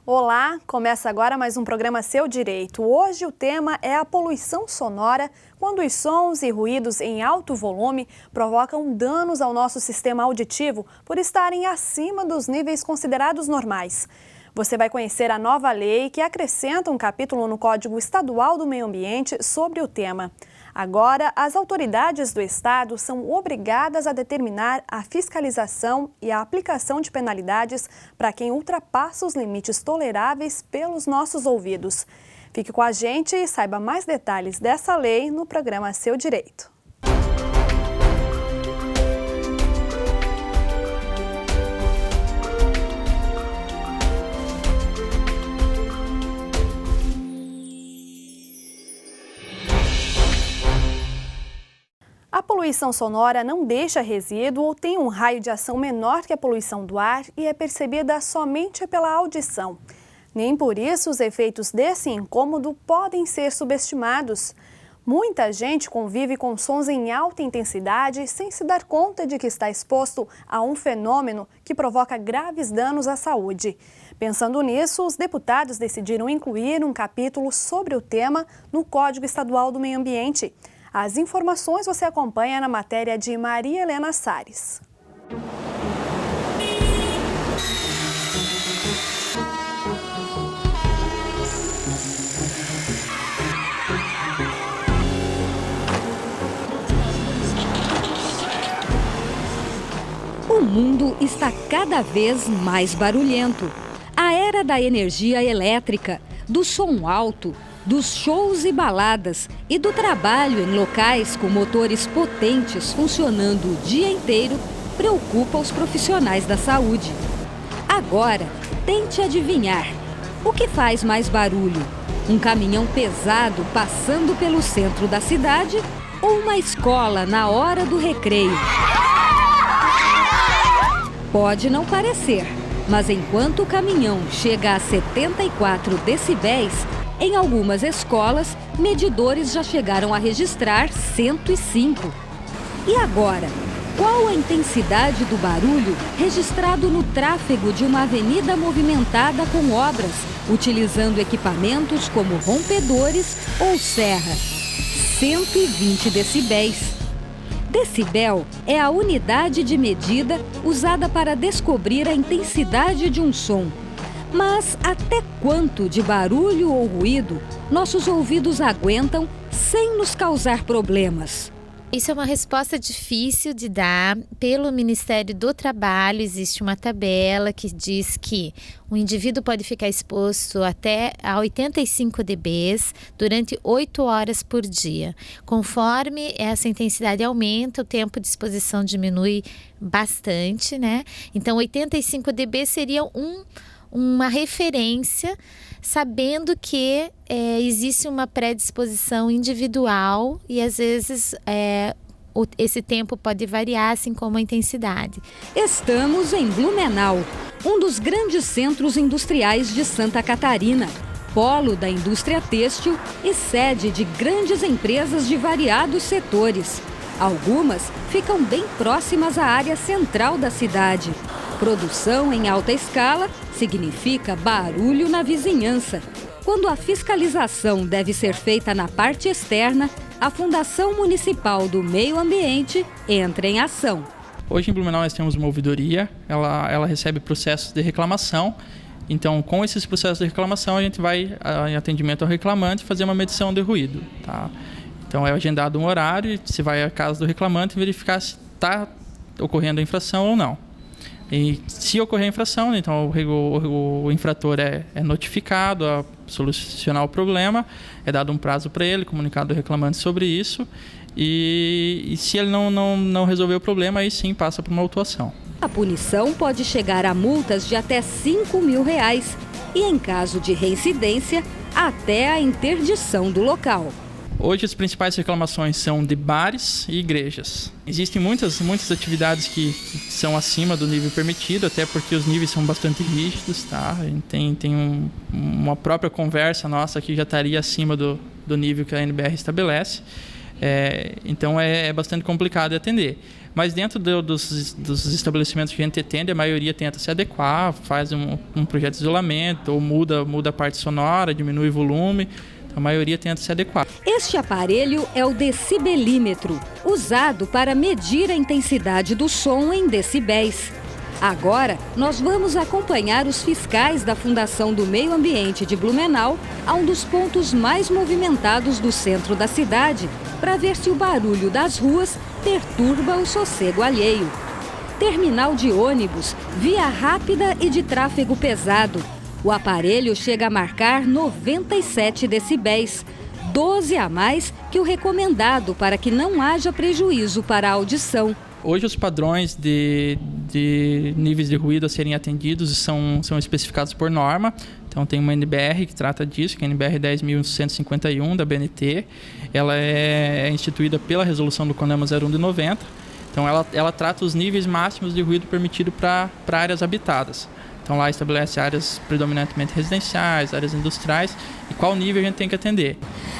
Olá, começa agora mais um programa Seu Direito. Hoje o tema é a poluição sonora, quando os sons e ruídos em alto volume provocam danos ao nosso sistema auditivo por estarem acima dos níveis considerados normais. Você vai conhecer a nova lei que acrescenta um capítulo no Código Estadual do Meio Ambiente sobre o tema. Agora, as autoridades do Estado são obrigadas a determinar a fiscalização e a aplicação de penalidades para quem ultrapassa os limites toleráveis pelos nossos ouvidos. Fique com a gente e saiba mais detalhes dessa lei no programa Seu Direito. A poluição sonora não deixa resíduo ou tem um raio de ação menor que a poluição do ar e é percebida somente pela audição. Nem por isso os efeitos desse incômodo podem ser subestimados. Muita gente convive com sons em alta intensidade sem se dar conta de que está exposto a um fenômeno que provoca graves danos à saúde. Pensando nisso, os deputados decidiram incluir um capítulo sobre o tema no Código Estadual do Meio Ambiente. As informações você acompanha na matéria de Maria Helena Sares. O mundo está cada vez mais barulhento. A era da energia elétrica, do som alto, dos shows e baladas e do trabalho em locais com motores potentes funcionando o dia inteiro preocupa os profissionais da saúde. Agora, tente adivinhar. O que faz mais barulho? Um caminhão pesado passando pelo centro da cidade ou uma escola na hora do recreio? Pode não parecer, mas enquanto o caminhão chega a 74 decibéis, em algumas escolas, medidores já chegaram a registrar 105. E agora, qual a intensidade do barulho registrado no tráfego de uma avenida movimentada com obras, utilizando equipamentos como rompedores ou serra? 120 decibéis. Decibel é a unidade de medida usada para descobrir a intensidade de um som. Mas até quanto de barulho ou ruído nossos ouvidos aguentam sem nos causar problemas? Isso é uma resposta difícil de dar. Pelo Ministério do Trabalho existe uma tabela que diz que o indivíduo pode ficar exposto até a 85 dBs durante 8 horas por dia. Conforme essa intensidade aumenta, o tempo de exposição diminui bastante, né? Então 85 dB seria uma referência, sabendo que existe uma predisposição individual e às vezes esse tempo pode variar, assim como a intensidade. Estamos em Blumenau, um dos grandes centros industriais de Santa Catarina, polo da indústria têxtil e sede de grandes empresas de variados setores. Algumas ficam bem próximas à área central da cidade. Produção em alta escala significa barulho na vizinhança. Quando a fiscalização deve ser feita na parte externa, a Fundação Municipal do Meio Ambiente entra em ação. Hoje em Blumenau nós temos uma ouvidoria, ela recebe processos de reclamação. Então, com esses processos de reclamação, a gente vai, em atendimento ao reclamante, fazer uma medição de ruído. Tá? Então, é agendado um horário, você vai à casa do reclamante verificar se está ocorrendo a infração ou não. E se ocorrer a infração, então o infrator é notificado a solucionar o problema, é dado um prazo para ele, comunicado ao reclamante sobre isso, e se ele não resolver o problema, aí sim passa por uma autuação. A punição pode chegar a multas de até R$5.000 e, em caso de reincidência, até a interdição do local. Hoje as principais reclamações são de bares e igrejas. Existem muitas atividades que são acima do nível permitido, até porque os níveis são bastante rígidos, tá? A gente tem uma própria conversa nossa que já estaria acima do nível que a NBR estabelece. Então é bastante complicado de atender. Mas dentro dos estabelecimentos que a gente atende, a maioria tenta se adequar, faz um projeto de isolamento, ou muda a parte sonora, diminui o volume. A maioria tenta se adequar. Este aparelho é o decibelímetro, usado para medir a intensidade do som em decibéis. Agora, nós vamos acompanhar os fiscais da Fundação do Meio Ambiente de Blumenau a um dos pontos mais movimentados do centro da cidade, para ver se o barulho das ruas perturba o sossego alheio. Terminal de ônibus, via rápida e de tráfego pesado. O aparelho chega a marcar 97 decibéis, 12 a mais que o recomendado para que não haja prejuízo para a audição. Hoje os padrões de níveis de ruído a serem atendidos são especificados por norma. Então tem uma NBR que trata disso, que é a NBR 10.151 da BNT. Ela é instituída pela resolução do CONAMA 01 de 90. Então ela trata os níveis máximos de ruído permitido para áreas habitadas. Então lá estabelece áreas predominantemente residenciais, áreas industriais e qual nível a gente tem que atender.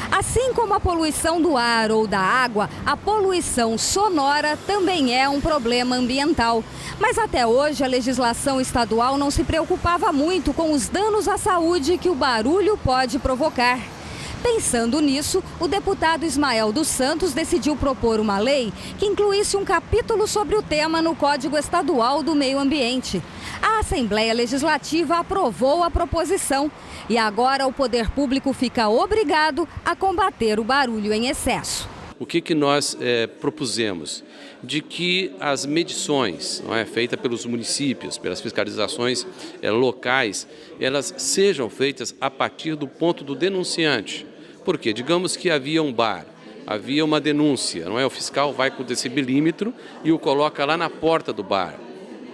Assim como a poluição do ar ou da água, a poluição sonora também é um problema ambiental. Mas até hoje a legislação estadual não se preocupava muito com os danos à saúde que o barulho pode provocar. Pensando nisso, o deputado Ismael dos Santos decidiu propor uma lei que incluísse um capítulo sobre o tema no Código Estadual do Meio Ambiente. A Assembleia Legislativa aprovou a proposição e agora o poder público fica obrigado a combater o barulho em excesso. O que nós propusemos? De que as medições feitas pelos municípios, pelas fiscalizações locais, elas sejam feitas a partir do ponto do denunciante. Por quê? Digamos que havia um bar, havia uma denúncia, o fiscal vai com o decibelímetro e o coloca lá na porta do bar.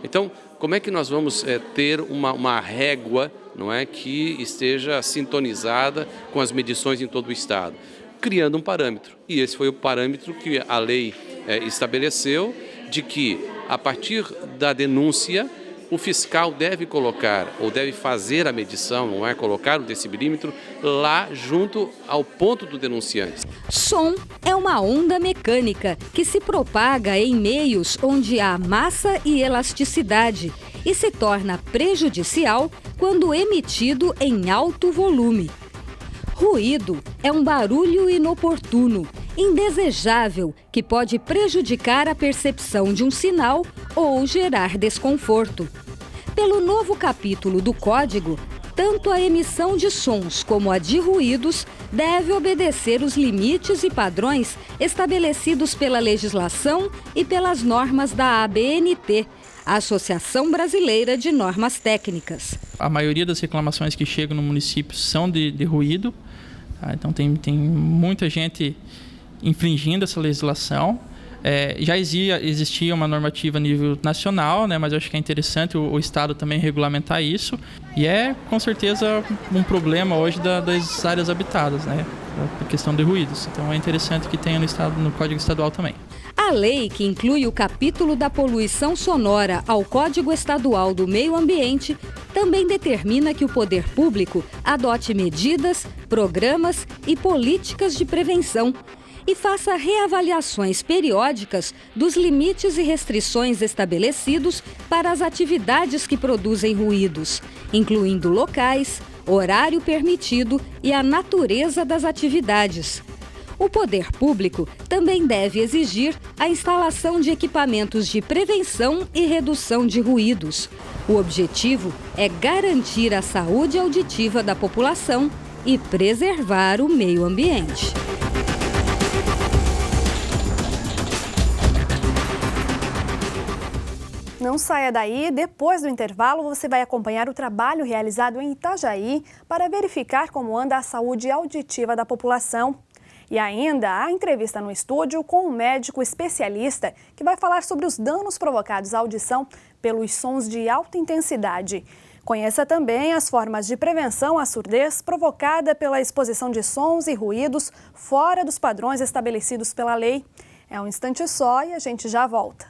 Então, como é que nós vamos ter uma régua que esteja sintonizada com as medições em todo o estado? Criando um parâmetro. E esse foi o parâmetro que a lei estabeleceu, de que a partir da denúncia o fiscal deve colocar ou deve fazer a medição, colocar o decibelímetro lá junto ao ponto do denunciante. Som é uma onda mecânica que se propaga em meios onde há massa e elasticidade e se torna prejudicial quando emitido em alto volume. Ruído é um barulho inoportuno, indesejável, que pode prejudicar a percepção de um sinal ou gerar desconforto. Pelo novo capítulo do Código, tanto a emissão de sons como a de ruídos deve obedecer os limites e padrões estabelecidos pela legislação e pelas normas da ABNT, a Associação Brasileira de Normas Técnicas. A maioria das reclamações que chegam no município são de ruído, tá? Então tem muita gente infringindo essa legislação. Já existia uma normativa a nível nacional, mas eu acho que é interessante o Estado também regulamentar isso. E é, com certeza, um problema hoje das áreas habitadas, a questão de ruídos. Então é interessante que tenha no Código Estadual também. A lei, que inclui o capítulo da poluição sonora ao Código Estadual do Meio Ambiente, também determina que o poder público adote medidas, programas e políticas de prevenção e faça reavaliações periódicas dos limites e restrições estabelecidos para as atividades que produzem ruídos, incluindo locais, horário permitido e a natureza das atividades. O poder público também deve exigir a instalação de equipamentos de prevenção e redução de ruídos. O objetivo é garantir a saúde auditiva da população e preservar o meio ambiente. Não saia daí, depois do intervalo você vai acompanhar o trabalho realizado em Itajaí para verificar como anda a saúde auditiva da população. E ainda há entrevista no estúdio com um médico especialista que vai falar sobre os danos provocados à audição pelos sons de alta intensidade. Conheça também as formas de prevenção à surdez provocada pela exposição de sons e ruídos fora dos padrões estabelecidos pela lei. É um instante só e a gente já volta.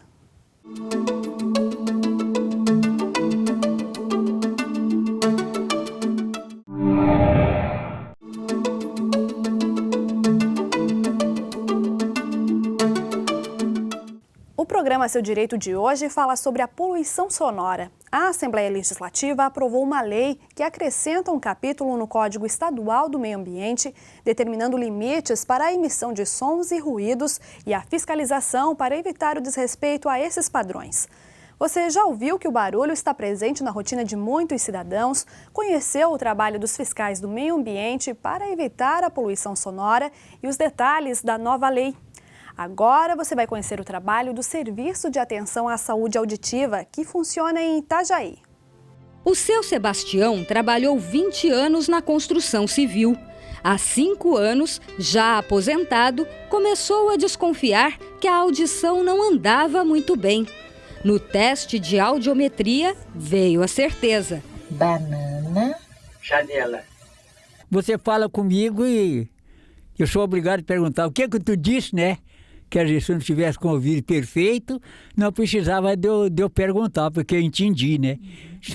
programa Seu Direito de hoje fala sobre a poluição sonora. A Assembleia Legislativa aprovou uma lei que acrescenta um capítulo no Código Estadual do Meio Ambiente, determinando limites para a emissão de sons e ruídos e a fiscalização para evitar o desrespeito a esses padrões. Você já ouviu que o barulho está presente na rotina de muitos cidadãos? Conheceu o trabalho dos fiscais do meio ambiente para evitar a poluição sonora e os detalhes da nova lei? Agora você vai conhecer o trabalho do Serviço de Atenção à Saúde Auditiva, que funciona em Itajaí. O seu Sebastião trabalhou 20 anos na construção civil. Há 5 anos, já aposentado, começou a desconfiar que a audição não andava muito bem. No teste de audiometria, veio a certeza. Banana. Janela. Você fala comigo e eu sou obrigado a perguntar o que tu disse, né? Quer dizer, se eu não tivesse com o ouvido perfeito, não precisava de eu perguntar, porque eu entendi, né?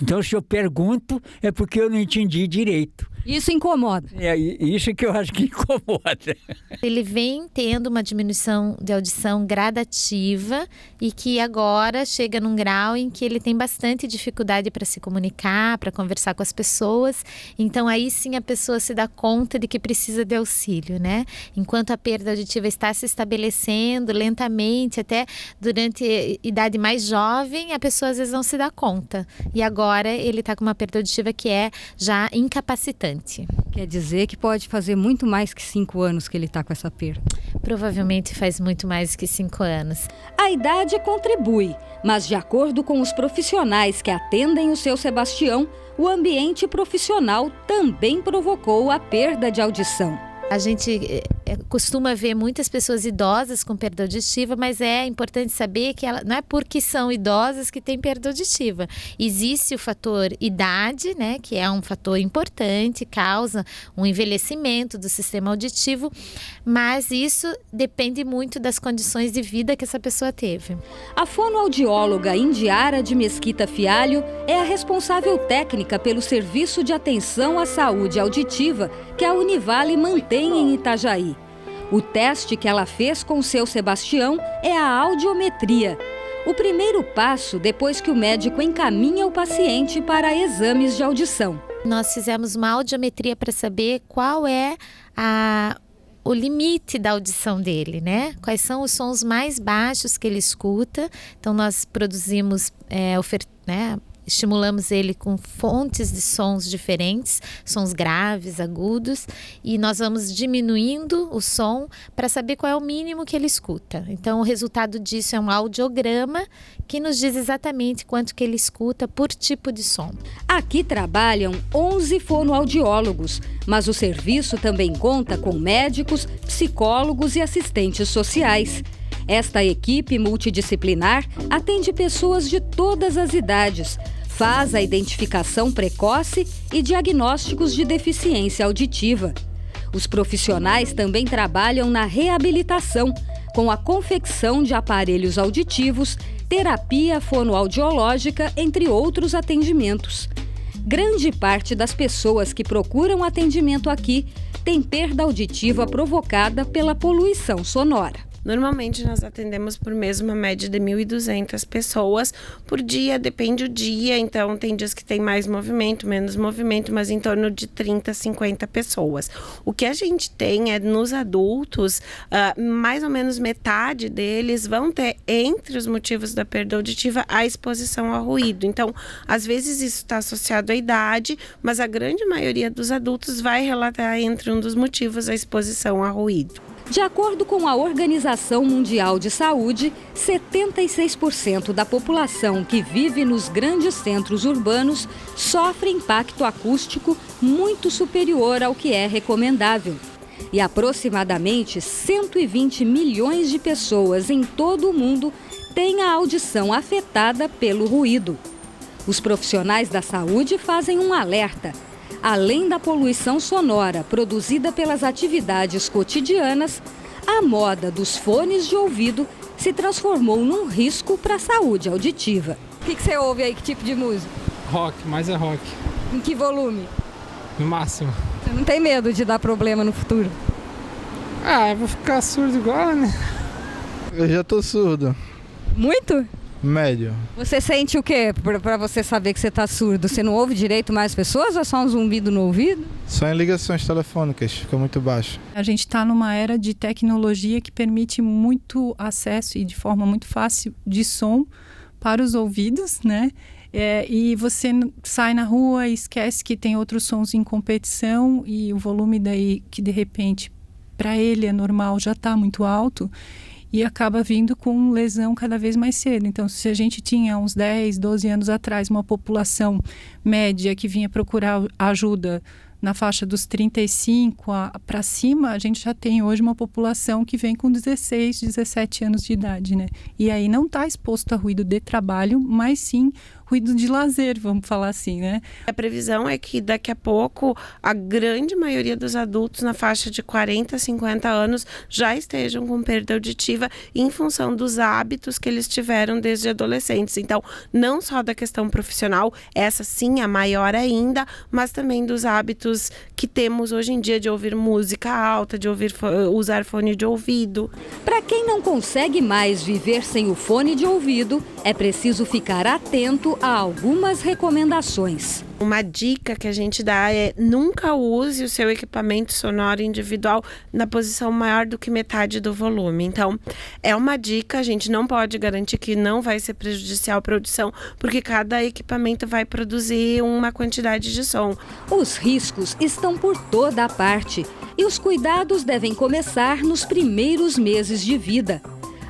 Então, se eu pergunto, é porque eu não entendi direito. Isso incomoda. É isso que eu acho que incomoda. Ele vem tendo uma diminuição de audição gradativa e que agora chega num grau em que ele tem bastante dificuldade para se comunicar, para conversar com as pessoas. Então aí sim a pessoa se dá conta de que precisa de auxílio, né? Enquanto a perda auditiva está se estabelecendo lentamente, até durante a idade mais jovem, a pessoa às vezes não se dá conta. E agora ele está com uma perda auditiva que é já incapacitante. Quer dizer que pode fazer muito mais que 5 anos que ele está com essa perda. Provavelmente faz muito mais que 5 anos. A idade contribui, mas de acordo com os profissionais que atendem o seu Sebastião, o ambiente profissional também provocou a perda de audição. A gente costuma ver muitas pessoas idosas com perda auditiva, mas é importante saber que não é porque são idosas que tem perda auditiva. Existe o fator idade, né, que é um fator importante, causa um envelhecimento do sistema auditivo, mas isso depende muito das condições de vida que essa pessoa teve. A fonoaudióloga Indiara de Mesquita Fialho é a responsável técnica pelo Serviço de Atenção à Saúde Auditiva que a Univale mantém em Itajaí. O teste que ela fez com o seu Sebastião é a audiometria. O primeiro passo depois que o médico encaminha o paciente para exames de audição. Nós fizemos uma audiometria para saber qual é o limite da audição dele, né? Quais são os sons mais baixos que ele escuta. Então nós produzimos, estimulamos ele com fontes de sons diferentes, sons graves, agudos, e nós vamos diminuindo o som para saber qual é o mínimo que ele escuta. Então, o resultado disso é um audiograma que nos diz exatamente quanto que ele escuta por tipo de som. Aqui trabalham 11 fonoaudiólogos, mas o serviço também conta com médicos, psicólogos e assistentes sociais. Esta equipe multidisciplinar atende pessoas de todas as idades, faz a identificação precoce e diagnósticos de deficiência auditiva. Os profissionais também trabalham na reabilitação, com a confecção de aparelhos auditivos, terapia fonoaudiológica, entre outros atendimentos. Grande parte das pessoas que procuram atendimento aqui tem perda auditiva provocada pela poluição sonora. Normalmente nós atendemos por mês uma média de 1.200 pessoas por dia, depende do dia, então tem dias que tem mais movimento, menos movimento, mas em torno de 30, 50 pessoas. O que a gente tem é nos adultos, mais ou menos metade deles vão ter, entre os motivos da perda auditiva, a exposição ao ruído. Então, às vezes isso está associado à idade, mas a grande maioria dos adultos vai relatar entre um dos motivos a exposição ao ruído. De acordo com a Organização Mundial de Saúde, 76% da população que vive nos grandes centros urbanos sofre impacto acústico muito superior ao que é recomendável. E aproximadamente 120 milhões de pessoas em todo o mundo têm a audição afetada pelo ruído. Os profissionais da saúde fazem um alerta. Além da poluição sonora produzida pelas atividades cotidianas, a moda dos fones de ouvido se transformou num risco para a saúde auditiva. O que você ouve aí? Que tipo de música? Rock, mas é rock. Em que volume? No máximo. Você não tem medo de dar problema no futuro? Eu vou ficar surdo igual, né? Eu já tô surdo. Muito? Médio. Você sente o quê para você saber que você está surdo? Você não ouve direito mais pessoas ou é só um zumbido no ouvido? Só em ligações telefônicas, fica muito baixo. A gente está numa era de tecnologia que permite muito acesso e de forma muito fácil de som para os ouvidos, né? E você sai na rua e esquece que tem outros sons em competição e o volume daí que de repente para ele é normal já está muito alto e acaba vindo com lesão cada vez mais cedo. Então, se a gente tinha uns 10, 12 anos atrás uma população média que vinha procurar ajuda na faixa dos 35 para cima, a gente já tem hoje uma população que vem com 16, 17 anos de idade, né? E aí não está exposto a ruído de trabalho, mas sim ruído de lazer, vamos falar assim, né? A previsão é que daqui a pouco a grande maioria dos adultos na faixa de 40, 50 anos já estejam com perda auditiva em função dos hábitos que eles tiveram desde adolescentes. Então, não só da questão profissional, essa sim é maior ainda, mas também dos hábitos que temos hoje em dia de ouvir música alta, de usar fone de ouvido. Para quem não consegue mais viver sem o fone de ouvido, é preciso ficar atento a algumas recomendações. Uma dica que a gente dá é nunca use o seu equipamento sonoro individual na posição maior do que metade do volume. Então, é uma dica, a gente não pode garantir que não vai ser prejudicial para a audição, porque cada equipamento vai produzir uma quantidade de som. Os riscos estão por toda a parte e os cuidados devem começar nos primeiros meses de vida.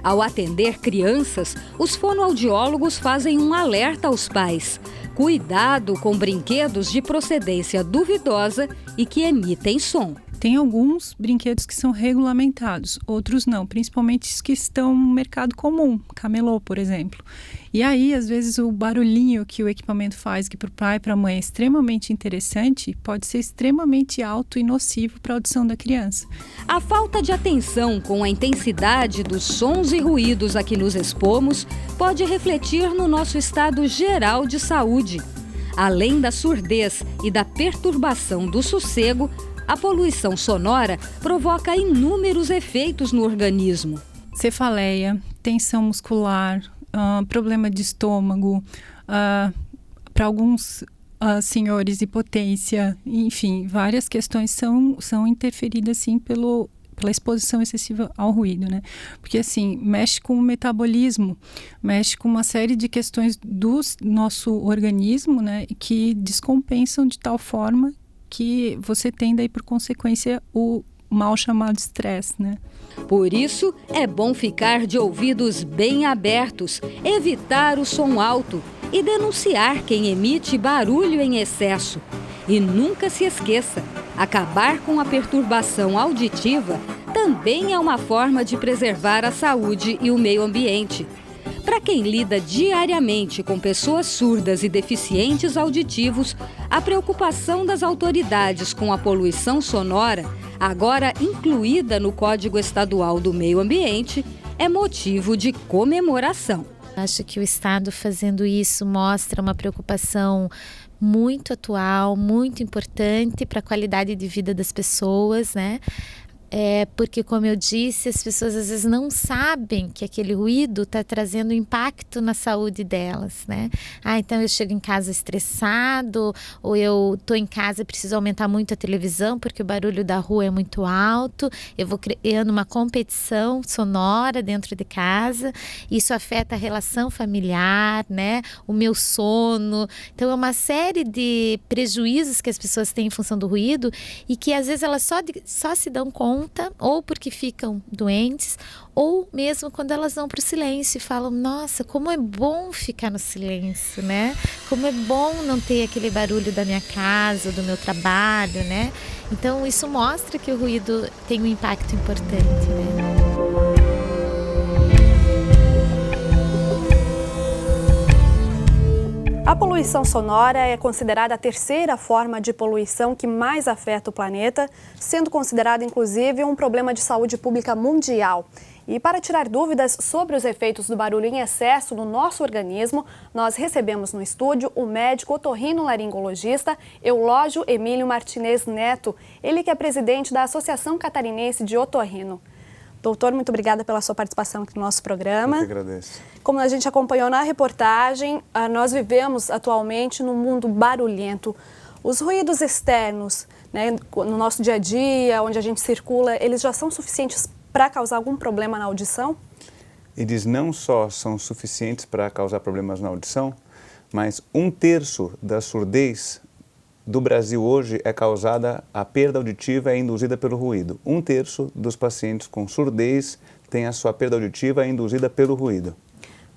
Ao atender crianças, os fonoaudiólogos fazem um alerta aos pais. Cuidado com brinquedos de procedência duvidosa e que emitem som. Tem alguns brinquedos que são regulamentados, outros não, principalmente os que estão no mercado comum, camelô, por exemplo. E aí, às vezes, o barulhinho que o equipamento faz, que para o pai e para a mãe é extremamente interessante, pode ser extremamente alto e nocivo para a audição da criança. A falta de atenção com a intensidade dos sons e ruídos a que nos expomos pode refletir no nosso estado geral de saúde. Além da surdez e da perturbação do sossego, a poluição sonora provoca inúmeros efeitos no organismo. Cefaleia, tensão muscular, problema de estômago, para alguns senhores, hipotência, enfim, várias questões são interferidas sim pela exposição excessiva ao ruído, né? Porque assim, mexe com o metabolismo, mexe com uma série de questões do nosso organismo, né? Que descompensam de tal forma que você tem daí por consequência o mal chamado estresse, né? Por isso, é bom ficar de ouvidos bem abertos, evitar o som alto e denunciar quem emite barulho em excesso. E nunca se esqueça, acabar com a perturbação auditiva também é uma forma de preservar a saúde e o meio ambiente. Para quem lida diariamente com pessoas surdas e deficientes auditivos, a preocupação das autoridades com a poluição sonora, agora incluída no Código Estadual do Meio Ambiente, é motivo de comemoração. Acho que o Estado fazendo isso mostra uma preocupação muito atual, muito importante para a qualidade de vida das pessoas, né? Porque, como eu disse, as pessoas às vezes não sabem que aquele ruído está trazendo impacto na saúde delas, né? Então eu chego em casa estressado, ou eu estou em casa e preciso aumentar muito a televisão porque o barulho da rua é muito alto, eu vou criando uma competição sonora dentro de casa, isso afeta a relação familiar, né? O meu sono. Então é uma série de prejuízos que as pessoas têm em função do ruído e que às vezes elas só se dão conta, ou porque ficam doentes, ou mesmo quando elas vão para o silêncio e falam, nossa, como é bom ficar no silêncio, né? Como é bom não ter aquele barulho da minha casa, do meu trabalho, né? Então isso mostra que o ruído tem um impacto importante, né? A poluição sonora é considerada a terceira forma de poluição que mais afeta o planeta, sendo considerada inclusive um problema de saúde pública mundial. E para tirar dúvidas sobre os efeitos do barulho em excesso no nosso organismo, nós recebemos no estúdio o médico otorrinolaringologista Eulógio Emílio Martinez Neto, ele que é presidente da Associação Catarinense de Otorrino. Doutor, muito obrigada pela sua participação aqui no nosso programa. Eu que agradeço. Como a gente acompanhou na reportagem, nós vivemos atualmente num mundo barulhento. Os ruídos externos, né, no nosso dia a dia, onde a gente circula, eles já são suficientes para causar algum problema na audição? Eles não só são suficientes para causar problemas na audição, mas 1/3 da surdez do Brasil hoje é causada, a perda auditiva é induzida pelo ruído. 1/3 dos pacientes com surdez tem a sua perda auditiva induzida pelo ruído.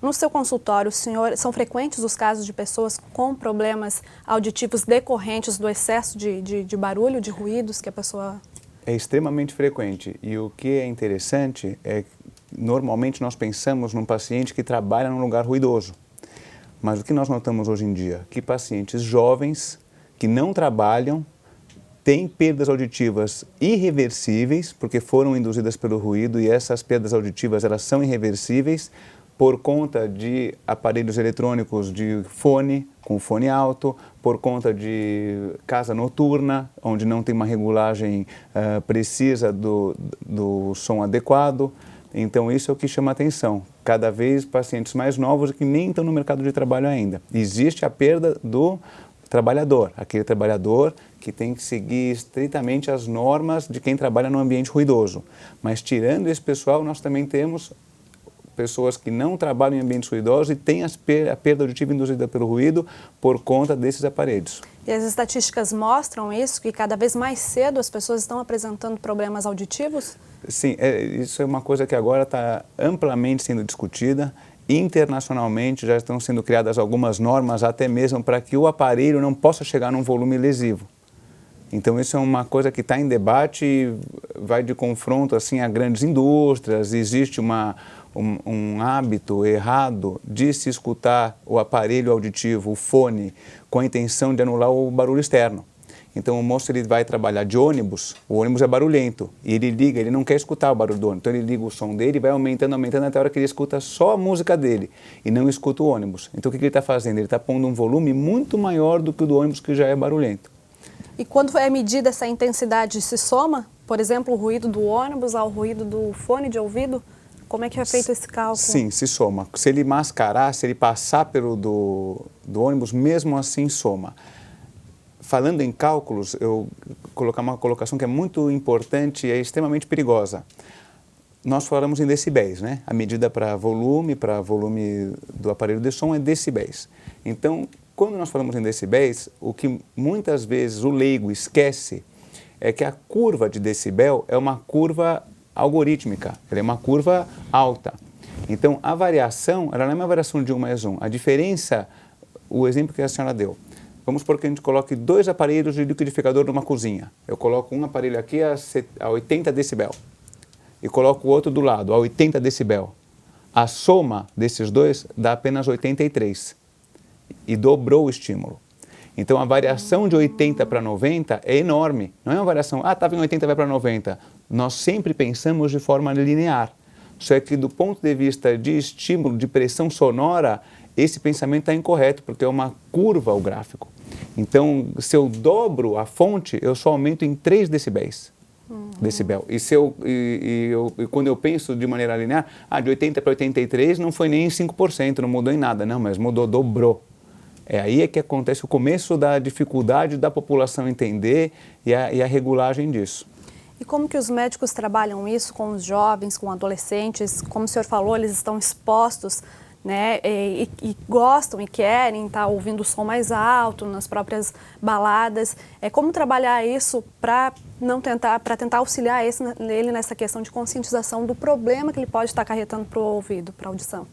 No seu consultório, senhor, são frequentes os casos de pessoas com problemas auditivos decorrentes do excesso de barulho, de ruídos que a pessoa... É extremamente frequente e o que é interessante é que normalmente nós pensamos num paciente que trabalha num lugar ruidoso. Mas o que nós notamos hoje em dia? Que pacientes jovens que não trabalham têm perdas auditivas irreversíveis, porque foram induzidas pelo ruído e essas perdas auditivas elas são irreversíveis por conta de aparelhos eletrônicos de fone, com fone alto, por conta de casa noturna, onde não tem uma regulagem precisa do som adequado. Então isso é o que chama atenção. Cada vez pacientes mais novos que nem estão no mercado de trabalho ainda. Existe a perda do trabalhador, aquele trabalhador que tem que seguir estritamente as normas de quem trabalha no ambiente ruidoso. Mas tirando esse pessoal, nós também temos pessoas que não trabalham em ambientes ruidosos e têm a perda auditiva induzida pelo ruído por conta desses aparelhos. E as estatísticas mostram isso, que cada vez mais cedo as pessoas estão apresentando problemas auditivos? Sim, isso é uma coisa que agora está amplamente sendo discutida. Internacionalmente já estão sendo criadas algumas normas até mesmo para que o aparelho não possa chegar num volume lesivo. Então isso é uma coisa que está em debate e vai de confronto assim, a grandes indústrias. Existe um hábito errado de se escutar o aparelho auditivo, o fone, com a intenção de anular o barulho externo. Então o moço ele vai trabalhar de ônibus, o ônibus é barulhento, e ele liga, ele não quer escutar o barulho do ônibus, então ele liga o som dele e vai aumentando, aumentando até a hora que ele escuta só a música dele e não escuta o ônibus. Então o que ele está fazendo? Ele está pondo um volume muito maior do que o do ônibus que já é barulhento. E quando é medida essa intensidade, se soma, por exemplo, o ruído do ônibus ao ruído do fone de ouvido? Como é que é feito esse cálculo? Sim, se soma. Se ele mascarar, se ele passar pelo do ônibus, mesmo assim soma. Falando em cálculos, eu vou colocar uma colocação que é muito importante e é extremamente perigosa. Nós falamos em decibéis, né? A medida para volume do aparelho de som é decibéis. Então, quando nós falamos em decibéis, o que muitas vezes o leigo esquece é que a curva de decibel é uma curva algorítmica, ela é uma curva alta. Então, a variação, ela não é uma variação de 1 mais 1. A diferença, o exemplo que a senhora deu, vamos supor que a gente coloque 2 aparelhos de liquidificador numa cozinha. Eu coloco um aparelho aqui a 80 decibel e coloco o outro do lado a 80 decibel. A soma desses dois dá apenas 83 e dobrou o estímulo. Então a variação de 80 para 90 é enorme. Não é uma variação, estava em 80, vai para 90. Nós sempre pensamos de forma linear. Só que do ponto de vista de estímulo, de pressão sonora, esse pensamento está incorreto, porque é uma curva o gráfico. Então, se eu dobro a fonte, eu só aumento em 3 decibéis. Decibel. E quando eu penso de maneira linear, de 80 para 83 não foi nem em 5%, não mudou em nada. Não, mas mudou, dobrou. É aí que acontece o começo da dificuldade da população entender e a regulagem disso. E como que os médicos trabalham isso com os jovens, com adolescentes? Como o senhor falou, eles estão expostos, né, e gostam e querem estar ouvindo o som mais alto nas próprias baladas. Como trabalhar isso para tentar auxiliar ele nessa questão de conscientização do problema que ele pode estar acarretando para o ouvido, para a audição?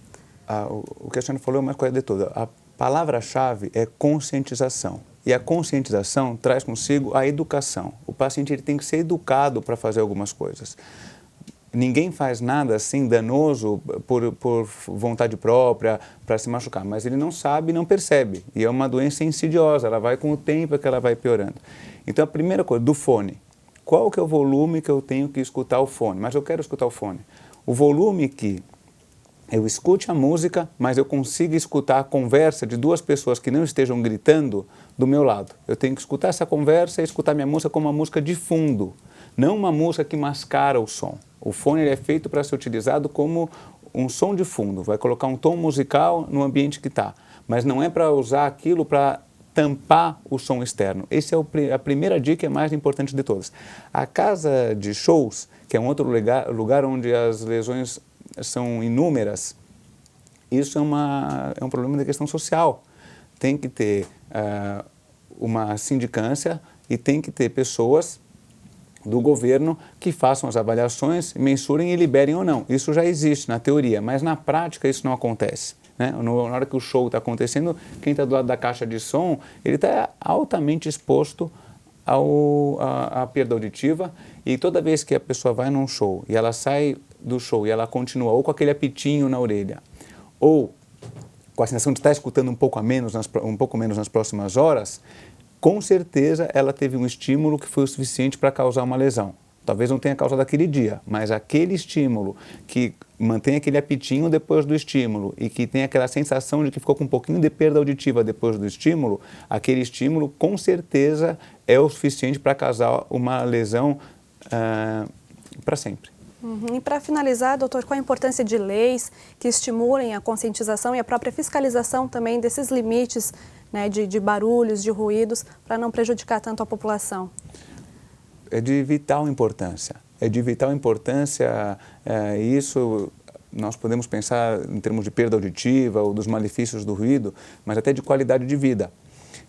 O que a senhora falou é uma coisa de toda. A palavra-chave é conscientização. E a conscientização traz consigo a educação. O paciente ele tem que ser educado para fazer algumas coisas. Ninguém faz nada assim danoso por vontade própria, para se machucar, mas ele não sabe, não percebe. E é uma doença insidiosa, ela vai com o tempo que ela vai piorando. Então a primeira coisa, do fone. Qual que é o volume que eu tenho que escutar o fone? Mas eu quero escutar o fone. O volume que eu escute a música, mas eu consigo escutar a conversa de 2 pessoas que não estejam gritando do meu lado. Eu tenho que escutar essa conversa e escutar minha música como uma música de fundo. não uma música que mascara o som. O fone ele é feito para ser utilizado como um som de fundo, vai colocar um tom musical no ambiente que está, mas não é para usar aquilo para tampar o som externo. Essa é a primeira dica, é mais importante de todas. A casa de shows, que é um outro lugar onde as lesões são inúmeras, isso é um problema de questão social. Tem que ter uma sindicância e tem que ter pessoas do governo que façam as avaliações, mensurem e liberem ou não. Isso já existe na teoria, mas na prática isso não acontece, né? Na hora que o show está acontecendo, quem está do lado da caixa de som, ele está altamente exposto à perda auditiva, e toda vez que a pessoa vai num show e ela sai do show e ela continua ou com aquele apitinho na orelha, ou com a sensação de estar escutando um pouco menos nas próximas horas, com certeza ela teve um estímulo que foi o suficiente para causar uma lesão. Talvez não tenha causado aquele dia, mas aquele estímulo que mantém aquele apitinho depois do estímulo e que tem aquela sensação de que ficou com um pouquinho de perda auditiva depois do estímulo, aquele estímulo com certeza é o suficiente para causar uma lesão para sempre. E para finalizar, doutor, qual a importância de leis que estimulem a conscientização e a própria fiscalização também desses limites, né, de barulhos, de ruídos, para não prejudicar tanto a população? É de vital importância. E isso nós podemos pensar em termos de perda auditiva ou dos malefícios do ruído, mas até de qualidade de vida.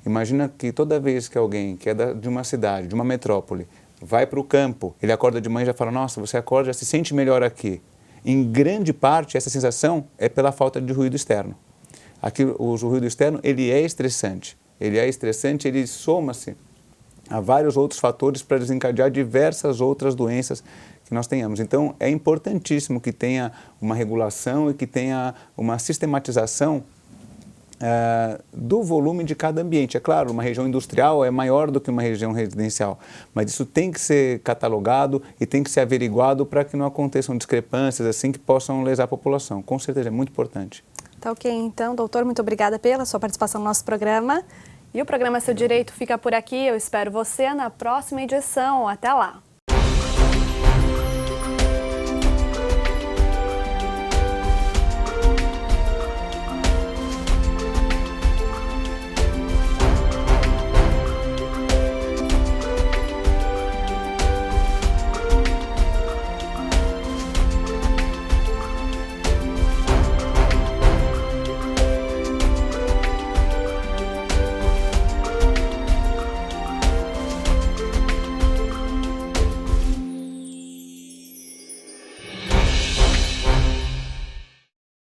Imagina que toda vez que alguém que é de uma cidade, de uma metrópole, vai para o campo, ele acorda de manhã e já fala, nossa, você acorda, já se sente melhor aqui. Em grande parte, essa sensação é pela falta de ruído externo. O ruído externo, ele é estressante, ele soma-se a vários outros fatores para desencadear diversas outras doenças que nós tenhamos. Então, é importantíssimo que tenha uma regulação e que tenha uma sistematização do volume de cada ambiente. É claro, uma região industrial é maior do que uma região residencial, mas isso tem que ser catalogado e tem que ser averiguado para que não aconteçam discrepâncias assim que possam lesar a população. Com certeza, é muito importante. Tá ok, então, doutor, muito obrigada pela sua participação no nosso programa. E o programa Seu Direito fica por aqui. Eu espero você na próxima edição. Até lá!